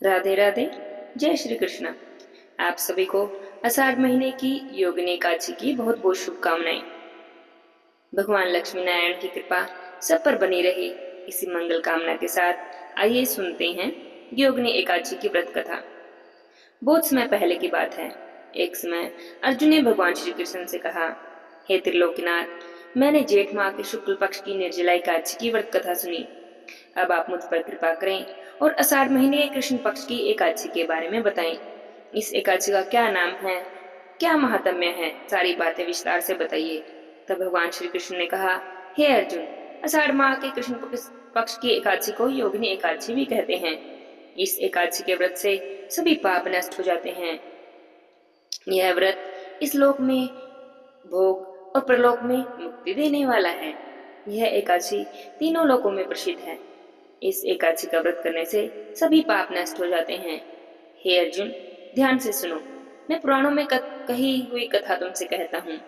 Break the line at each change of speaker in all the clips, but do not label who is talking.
राधे राधे। जय श्री कृष्ण। आप सभी को आषाढ़ महीने की योगिनी एकादशी की बहुत बहुत शुभकामनाएं। भगवान लक्ष्मी नारायण की कृपा सब पर बनी रहे, इसी मंगल कामना के साथ आइए सुनते हैं योगिनी एकादशी की व्रत कथा। बहुत समय पहले की बात है। एक समय अर्जुन ने भगवान श्री कृष्ण से कहा, हे त्रिलोकीनाथ, मैंने जेठ माह के शुक्ल पक्ष की निर्जला एकादशी की व्रत कथा सुनी। अब आप मुझ पर कृपा करें और आषाढ़ महीने कृष्ण पक्ष की एकादशी के बारे में बताएं। इस एकादशी का क्या नाम है, क्या महात्म्य है, सारी बातें विस्तार से बताइए। तब भगवान श्री कृष्ण ने कहा, हे अर्जुन, आषाढ़ माह के कृष्ण पक्ष की एकादशी को योगिनी एकादशी भी कहते हैं। इस एकादशी के व्रत से सभी पाप नष्ट हो जाते हैं। यह व्रत इस लोक में भोग और प्रलोक में मुक्ति देने वाला है। यह एकादशी तीनों लोकों में प्रसिद्ध है। इस एकादशी का व्रत करने से सभी पाप नष्ट हो जाते हैं। हे अर्जुन, ध्यान से सुनो। मैं पुराणों में कही हुई कथा तुमसे कहता हूँ।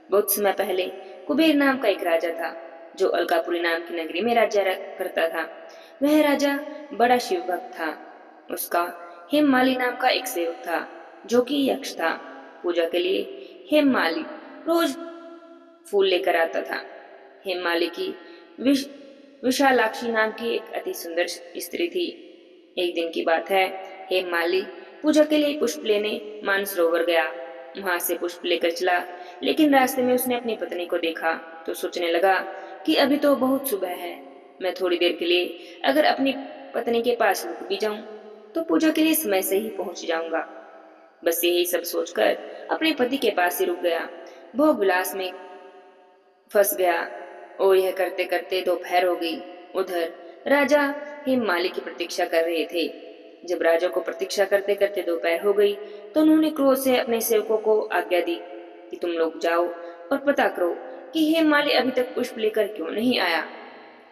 बहुत समय पहले कुबेर नाम का एक राजा था, जो अलकापुरी नाम की नगरी में राज्य करता था। वह राजा बड़ा शिव भक्त था। उसका हेममाली नाम का एक सेवक था, जो कि यक्ष था। पूजा के लिए हेममाली रोज फूल लेकर आता था। हेममाली की विश विशालाक्षी नाम की एक अति सुंदर स्त्री थी। एक दिन की बात है, हेममाली पूजा के लिए पुष्प लेने मानसरोवर गया। वहां से पुष्प लेकर चला, लेकिन रास्ते में उसने अपनी पत्नी को देखा तो सोचने लगा कि अभी तो बहुत सुबह है, मैं थोड़ी देर के लिए अगर अपनी पत्नी के पास रुक भी जाऊं तो पूजा के लिए समय से ही पहुंच जाऊंगा। बस यही सब सोचकर अपने पति के पास ही रुक गया। भोग विलास में फंस गया और यह करते करते दोपहर हो गई। उधर राजा हेममाली की प्रतीक्षा कर रहे थे। जब राजा को प्रतीक्षा करते करते दोपहर हो गई तो उन्होंने क्रोध से अपने सेवकों को आज्ञा दी कि तुम लोग जाओ और पता करो कि हेममाली अभी तक पुष्प लेकर क्यों नहीं आया।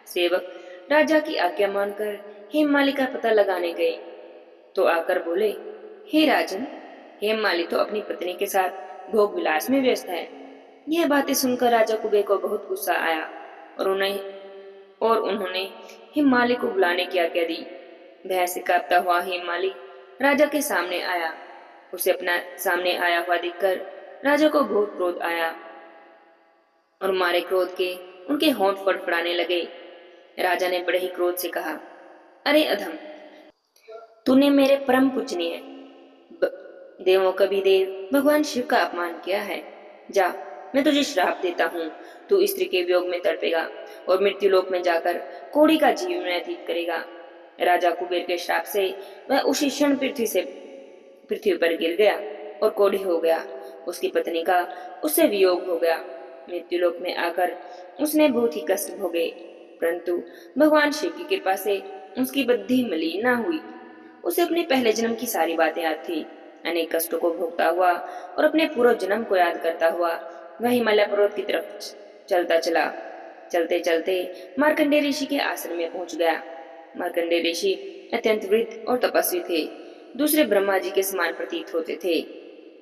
सेवक राजा की आज्ञा मानकर हेममाली का पता लगाने गए तो आकर बोले, हे राजन, हेममाली तो अपनी पत्नी के साथ भोग विलास में व्यस्त है। यह बातें सुनकर राजा कुबेर को बहुत गुस्सा आया और उन्होंने हेममाली को बुलाने की आज्ञा दी। भय से कांपता हुआ हेममाली राजा के सामने आया। उसे अपना सामने आया हुआ देखकर राजा को बहुत क्रोध आया और मारे क्रोध के उनके होंठ फड़फड़ाने लगे। राजा ने बड़े ही क्रोध से कहा, अरे अधम, तूने मेरे परम पूजनीय देवों का भी देव भगवान शिव का अपमान किया है। जा, मैं तुझे श्राप देता हूँ। तू स्त्री के वियोग में तड़पेगा और मृत्यु लोक में जाकर कोढ़ी का जीवन व्यतीत करेगा। राजा कुबेर के श्राप से वह उसी क्षण पृथ्वी पर गिर गया और कोढ़ी हो गया। उसकी पत्नी का उससे वियोग हो गया। मृत्यु लोक में आकर उसने बहुत ही कष्ट भोगे, परंतु भगवान शिव की कृपा से उसकी बुद्धि मलिन न हुई। उसे अपने पहले जन्म की सारी बातें याद थी। अनेक कष्टों को भोगता हुआ और अपने पूर्व जन्म को याद करता हुआ वह हिमालय पर्वत की तरफ चलता चला। चलते चलते मार्कंडेय ऋषि के आश्रम में पहुंच गया। मार्कंडेय ऋषि अत्यंत वृद्ध और तपस्वी थे, दूसरे ब्रह्मा जी के समान प्रतीत होते थे।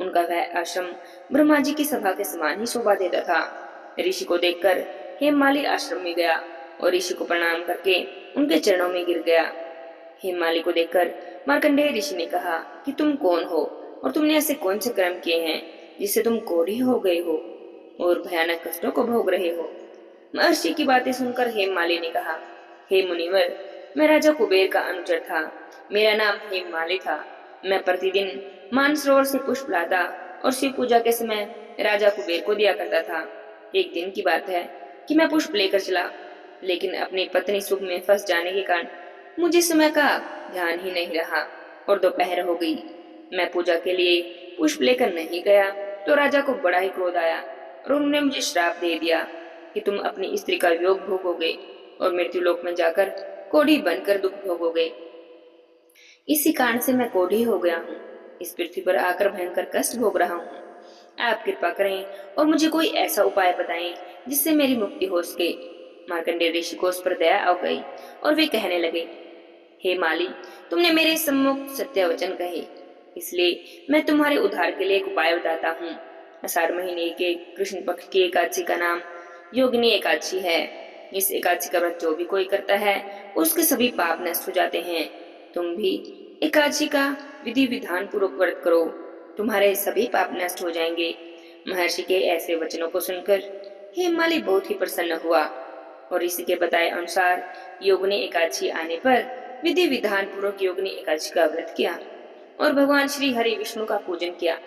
उनका वह आश्रम ब्रह्मा जी की सभा के समान ही शोभा देता था। ऋषि को देखकर हेममाली आश्रम में गया और ऋषि को प्रणाम करके उनके चरणों में गिर गया। हेममाली को देखकर मार्कंडेय ऋषि ने कहा कि तुम कौन हो और तुमने ऐसे कौन से कर्म किए हैं जिससे तुम कोढ़ी हो गए हो और भयानक कष्टों को भोग रहे हो। महर्षि की बातें सुनकर हेममाली ने कहा, हे मुनिवर, मैं राजा कुबेर का अनुचर था। मेरा नाम हेममाली था। मैं प्रतिदिन मानसरोवर से पुष्प लाता और शिव पूजा के समय राजा कुबेर को दिया करता था। एक दिन की बात है कि मैं पुष्प लेकर चला, लेकिन अपनी पत्नी सुख में फंस जाने के कारण मुझे समय का ध्यान ही नहीं रहा और दोपहर हो गई। मैं पूजा के लिए पुष्प लेकर नहीं गया तो राजा को बड़ा ही क्रोध आया और उन्होंने मुझे श्राप दे दिया कि तुम अपनी स्त्री का वियोग भोगोगे और मृत्यु लोक में जाकर कोढ़ी बनकर दुख भोगोगे। इसी कारण से मैं कोढ़ी हो गया हूँ। इस पृथ्वी पर आकर भयंकर कष्ट भोग रहा हूँ। आप कृपा करें और मुझे कोई ऐसा उपाय बताएं जिससे मेरी मुक्ति हो सके। मार्कंडेय ऋषि को उस पर दया आ गई और वे कहने लगे, हे माली, तुमने मेरे सम्मुख सत्य वचन कहे, इसलिए मैं तुम्हारे उद्धार के लिए एक उपाय बताता हूँ। आषाढ़ महीने के कृष्ण पक्ष की एकादशी का नाम योगिनी एकादशी है। इस एकादशी का व्रत जो भी कोई करता है उसके सभी पाप नष्ट हो जाते हैं। तुम भी एकादशी का विधि विधान पूर्वक व्रत करो, तुम्हारे सभी पाप नष्ट हो जाएंगे। महर्षि के ऐसे वचनों को सुनकर हेममाली बहुत ही प्रसन्न हुआ और इसी के बताए अनुसार योगिनी एकादशी आने पर विधि विधान पूर्वक योगिनी एकादशी का व्रत किया और भगवान श्री हरि विष्णु का पूजन किया।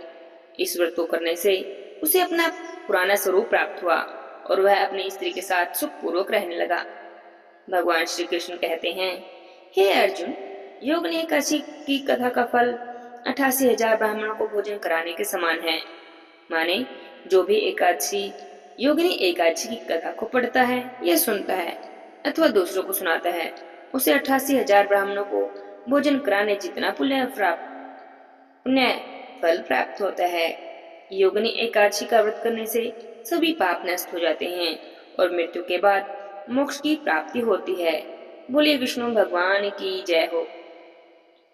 इस व्रत को करने से उसे अपना पुराना स्वरूप प्राप्त हुआ और वह अपनी स्त्री के साथ सुखपूर्वक रहने लगा। भगवान श्री कृष्ण कहते हैं, हे अर्जुन, योगिनी एकादशी की कथा का फल 88,000 ब्राह्मणों को भोजन कराने के समान है। माने जो भी एकादशी योगिनी एकादशी की कथा को पढ़ता है या सुनता है अथवा दूसरों को सुनाता है, उसे 88,000 ब्राह्मणों को भोजन कराने जितना पुण्य फल प्राप्त होता है। योगिनी एकादशी का व्रत करने से सभी पाप नष्ट हो जाते हैं और मृत्यु के बाद मोक्ष की प्राप्ति होती है। बोलिए विष्णु भगवान की जय हो।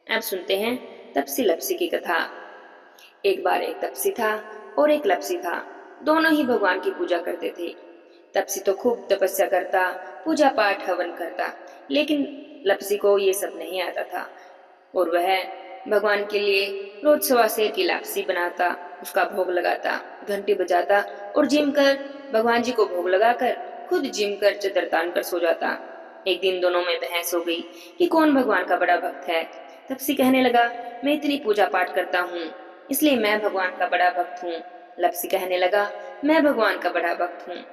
अब सुनते हैं तपसी लपसी की कथा। एक बार एक तपसी था और एक लपसी था। दोनों ही भगवान की पूजा करते थे। तपसी तो खूब तपस्या करता, पूजा पाठ हवन करता, लेकिन लपसी को ये सब नहीं आता था और वह भगवान के लिए रोज 1.25 सेर की लापसी बनाता, उसका भोग लगाता, घंटी बजाता और जिम कर भगवान जी को भोग लगाकर खुद जिम कर चदर तान कर सो जाता। एक दिन दोनों में बहस हो गई कि कौन भगवान का बड़ा भक्त है। तपसी कहने लगा, मैं इतनी पूजा पाठ करता हूँ इसलिए मैं भगवान का बड़ा भक्त हूँ। लपसी कहने लगा, मैं भगवान का बड़ा भक्त हूँ।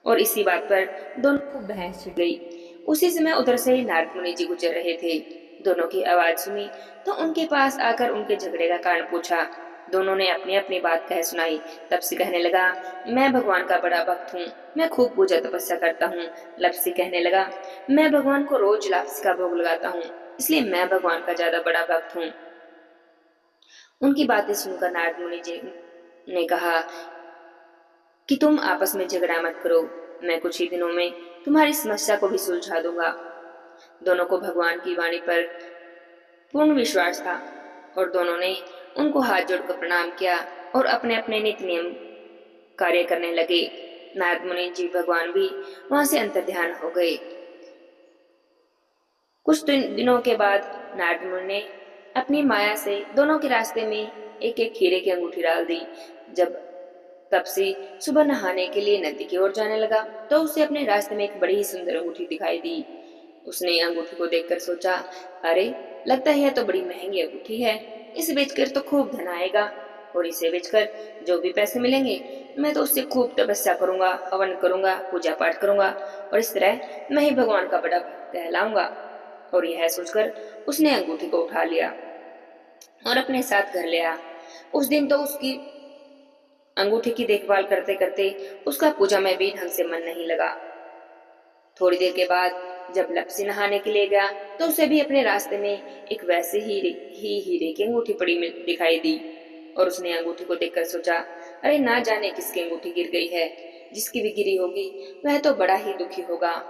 और इसी बात पर दोनों को बहस छिड़ गई। उसी समय उधर से नारद मुनि जी गुजर रहे थे। दोनों की आवाज सुनी तो उनके पास आकर उनके झगड़े का कारण पूछा। दोनों ने अपनी अपनी बात कह सुनाई। तपसी कहने लगा, मैं भगवान का बड़ा भक्त हूँ, मैं खूब पूजा तपस्या करता हूँ। लपसी कहने लगा, मैं भगवान को रोज लापसी का भोग लगाता हूँ इसलिए मैं भगवान का ज्यादा बड़ा भक्त हूँ। उनकी बातें सुनकर नारद मुनि जी ने कहा कि तुम आपस में झगड़ा मत करो, मैं कुछ ही दिनों में तुम्हारी समस्या को भी सुलझा दूंगा। दोनों को भगवान की वाणी पर पूर्ण विश्वास था और दोनों ने उनको हाथ जोड़कर प्रणाम किया और अपने अपने नित्य नियम कार्य करने लगे। नारद मुनि जी भगवान भी वहां से अंतर्ध्यान हो गए। कुछ दिनों के बाद नारद मुनि ने अपनी माया से दोनों के रास्ते में एक एक हीरे की अंगूठी डाल दी। जब तपसी सुबह नहाने के लिए नदी की ओर जाने लगा तो उसे अपने रास्ते में एक बड़ी ही सुंदर अंगूठी दिखाई दी। उसने अंगूठी को देखकर सोचा, अरे लगता है यह तो बड़ी महंगी अंगूठी है, इसे बेचकर तो खूब धन आएगा और इसे बेचकर जो भी पैसे मिलेंगे मैं तो उससे खूब तपस्या करूंगा, हवन करूंगा, पूजा पाठ करूंगा और इस तरह मैं ही भगवान का बड़ा भक्त कहलाऊंगा। और यह सोचकर उसने अंगूठी को उठा लिया और अपने साथ घर ले आया। उस दिन तो उसकी अंगूठी की देखभाल करते करते उसका पूजा में भी ढंग से मन नहीं लगा। थोड़ी देर के बाद जब लपसी नहाने के लिए गया तो उसे भी अपने रास्ते में एक वैसे ही हीरे की अंगूठी पड़ी दिखाई दी और उसने अंगूठी को देखकर सोचा, अरे ना जाने किसकी अंगूठी गिर गई है, जिसकी भी गिरी होगी वह तो बड़ा ही दुखी होगा।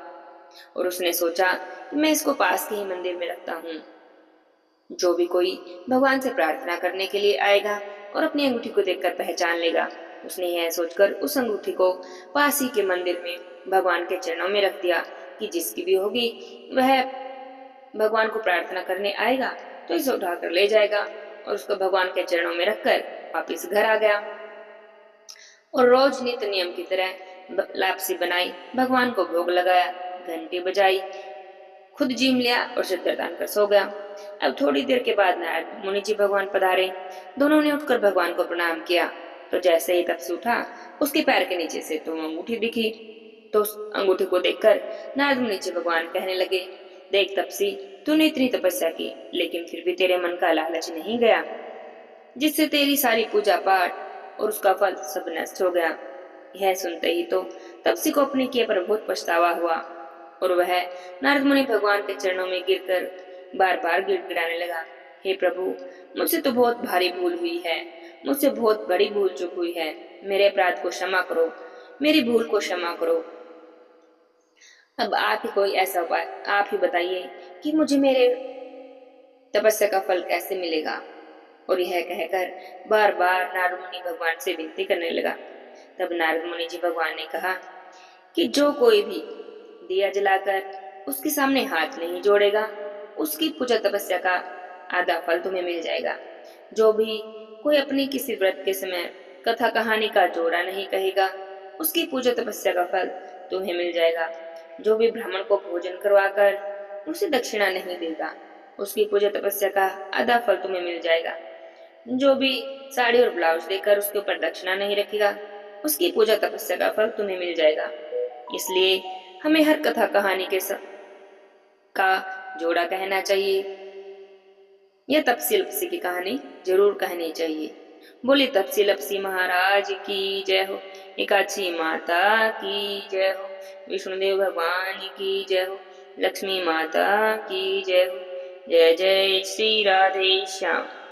और उसने सोचा कि मैं इसको पास के ही मंदिर में रखता हूँ। जो भी कोई भगवान से प्रार्थना करने के लिए आएगा और अपनी अंगूठी को देखकर पहचान लेगा। उसने यह सोचकर उस अंगूठी को पास ही के मंदिर में भगवान के चरणों में रख दिया कि जिसकी भी होगी वह भगवान को प्रार्थना करने आएगा तो इसे उठाकर ले जाएगा। और उसको भगवान के चरणों में रखकर वापिस घर आ गया और रोज नित्य नियम की तरह लापसी बनाई, भगवान को भोग लगाया, घंटी बजाई, खुद जीम लिया और चद्दर तान कर सो गया। अब थोड़ी देर के बाद नारद मुनि जी भगवान पधारे। दोनों ने उठकर भगवान को प्रणाम किया तो जैसे ही तपसी उठा उसके पैर के नीचे से तो अंगूठी दिखी। तो उस अंगूठी को देखकर नारद मुनि जी भगवान कहने लगे, देख तपसी, तूने इतनी तपस्या की लेकिन फिर भी तेरे मन का लालच नहीं गया, जिससे तेरी सारी पूजा पाठ और उसका फल सब नष्ट हो गया। यह सुनते ही तो तपसी को अपने किए पर बहुत पछतावा हुआ और वह नारद मुनि भगवान के चरणों में गिरकर बार बार गिड़गिड़ाने लगा, हे प्रभु, मुझसे तो बहुत भारी भूल हुई है, मुझसे बहुत बड़ी भूल चूक हुई है, मेरे अपराध को क्षमा करो, मेरी भूल को क्षमा करो। अब आप ही कोई ऐसा उपाय आप ही बताइए कि मुझे मेरे तपस्या का फल कैसे मिलेगा। और यह कहकर बार बार नारद मुनि भगवान से विनती करने लगा। तब नारद मुनि जी भगवान ने कहा कि जो कोई भी दिया जलाकर उसके सामने हाथ नहीं जोड़ेगा उसकी पूजा तपस्या का आधा फल तुम्हें मिल जाएगा। जो भी कोई अपनी किसी व्रत के समय कथा कहानी का जोड़ा नहीं कहेगा, उसकी पूजा तपस्या का फल तुम्हें मिल जाएगा। जो भी ब्राह्मण को भोजन करवाकर उसे दक्षिणा नहीं देगा, उसकी पूजा तपस्या का आधा फल तुम्हें मिल जाएगा। जो भी साड़ी और ब्लाउज देकर उसके ऊपर दक्षिणा नहीं रखेगा, उसकी पूजा तपस्या का फल तुम्हें मिल जाएगा। इसलिए हमें हर कथा कहानी का जोड़ा कहना चाहिए या तपसी लपसी की कहानी जरूर कहनी चाहिए। बोली तपसी लपसी महाराज की जय हो, एकाक्षी माता की जय हो, विष्णुदेव भगवान की जय हो, लक्ष्मी माता की जय हो। जय जय श्री राधे श्याम।